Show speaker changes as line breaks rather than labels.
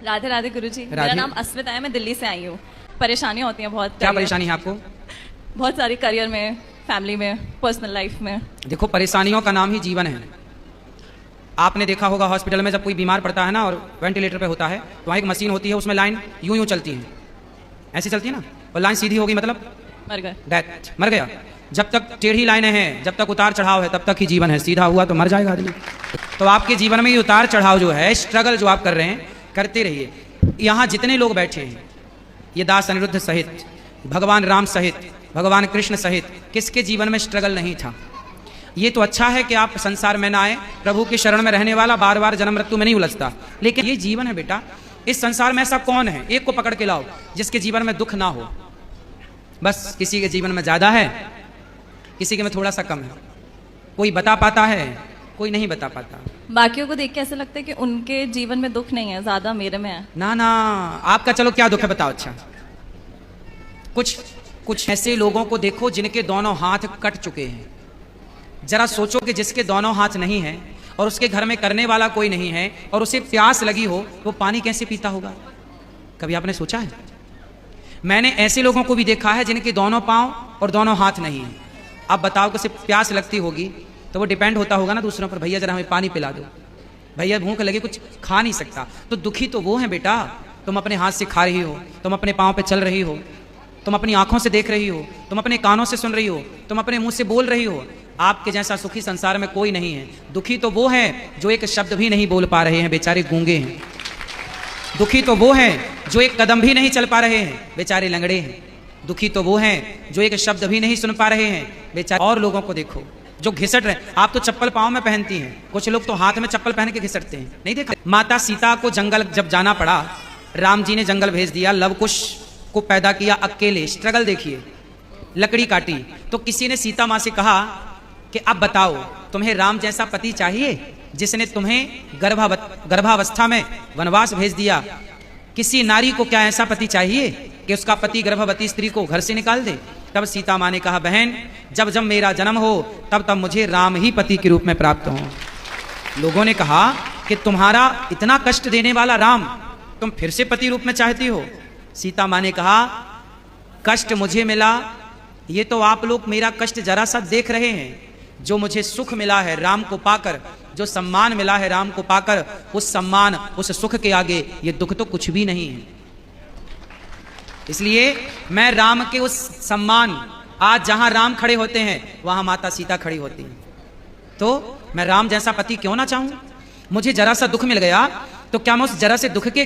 राधे राधे गुरुजी। मेरा नाम अस्मिता है, मैं दिल्ली से आई हूँ। परेशानियाँ होती हैं बहुत।
क्या परेशानी है आपको?
बहुत सारी, करियर में, फैमिली में, पर्सनल लाइफ में।
देखो, परेशानियों का नाम ही जीवन है। आपने देखा होगा हॉस्पिटल में जब कोई बीमार पड़ता है ना और वेंटिलेटर पे होता है तो वहाँ एक मशीन होती है, उसमें लाइन यूं यूं चलती है, ऐसी चलती है ना, और लाइन सीधी होगी मतलब
मर गए,
डेथ, मर गया। जब तक टेढ़ी लाइनें हैं, जब तक उतार चढ़ाव है, तब तक ही जीवन है। सीधा हुआ तो मर जाएगा आदमी। तो आपके जीवन में ये उतार चढ़ाव जो है, स्ट्रगल जो आप कर रहे हैं, करते रहिए। यहाँ जितने लोग बैठे हैं, ये दास अनिरुद्ध सहित, भगवान राम सहित, भगवान कृष्ण सहित, किसके जीवन में स्ट्रगल नहीं था? ये तो अच्छा है कि आप संसार में ना आए, प्रभु की शरण में रहने वाला बार बार जन्म मृत्यु में नहीं उलझता। लेकिन ये जीवन है बेटा, इस संसार में ऐसा कौन है, एक को पकड़ के लाओ जिसके जीवन में दुख ना हो। बस किसी के जीवन में ज्यादा है, किसी के में थोड़ा सा कम है। कोई बता पाता है, कोई नहीं बता पाता।
बाकियों को देख के ऐसा लगता है कि उनके जीवन में दुख नहीं है, ज्यादा मेरे में है।
ना ना, आपका चलो क्या दुख है बताओ। अच्छा, कुछ ऐसे लोगों को देखो जिनके दोनों हाथ कट चुके हैं। जरा सोचो कि जिसके दोनों हाथ नहीं है और उसके घर में करने वाला कोई नहीं है और उसे प्यास लगी हो, वो पानी कैसे पीता होगा? कभी आपने सोचा है? मैंने ऐसे लोगों को भी देखा है जिनके दोनों पांव और दोनों हाथ नहीं है। अब बताओ कि उसे प्यास लगती होगी तो वो डिपेंड होता होगा ना दूसरों पर, भैया जरा हमें पानी पिला दो, भैया भूख लगे, कुछ खा नहीं सकता। तो दुखी तो वो है बेटा, तुम अपने हाथ से खा रही हो, तुम अपने पाँव पे चल रही हो, तुम अपनी आंखों से देख रही हो, तुम अपने कानों से सुन रही हो, तुम अपने मुंह से बोल रही हो। आपके जैसा सुखी संसार में कोई नहीं है। दुखी तो वो है जो एक शब्द भी नहीं बोल पा रहे हैं, बेचारे गूंगे हैं। दुखी तो वो है जो एक कदम भी नहीं चल पा रहे हैं, बेचारे लंगड़े हैं। दुखी तो वो हैं जो एक शब्द भी नहीं सुन पा रहे हैं, बेचारे। और लोगों को देखो जो घिसट रहे। आप तो चप्पल पाँव में पहनती हैं, कुछ लोग तो हाथ में चप्पल पहन के घिसटते हैं, नहीं देखा? माता सीता को जंगल जब जाना पड़ा, राम जी ने जंगल भेज दिया, लव कुश को पैदा किया अकेले। स्ट्रगल देखिए, लकड़ी काटी। तो किसी ने सीता माँ से कहा कि अब बताओ, तुम्हें राम जैसा पति चाहिए जिसने तुम्हें गर्भावस्था में वनवास भेज दिया? किसी नारी को क्या ऐसा पति चाहिए कि उसका पति गर्भवती स्त्री को घर से निकाल दे? तब सीता माँ ने कहा, बहन, जब जब मेरा जन्म हो तब तब मुझे राम ही पति के रूप में प्राप्त हो। लोगों ने कहा कि तुम्हारा इतना कष्ट देने वाला राम तुम फिर से पति रूप में चाहती हो? सीता माँ ने कहा, कष्ट मुझे मिला, ये तो आप लोग मेरा कष्ट जरा सा देख रहे हैं। जो मुझे सुख मिला है राम को पाकर, जो सम्मान मिला है राम को पाकर, उस सम्मान, उस सुख के आगे ये दुख तो कुछ भी नहीं है। इसलिए मैं राम के उस सम्मान, आज जहां राम खड़े होते हैं वहां माता सीता खड़ी होती है। तो मैं राम जैसा पति क्यों ना चाहूं? मुझे जरा सा दुख मिल गया तो क्या मैं उस जरा से दुख के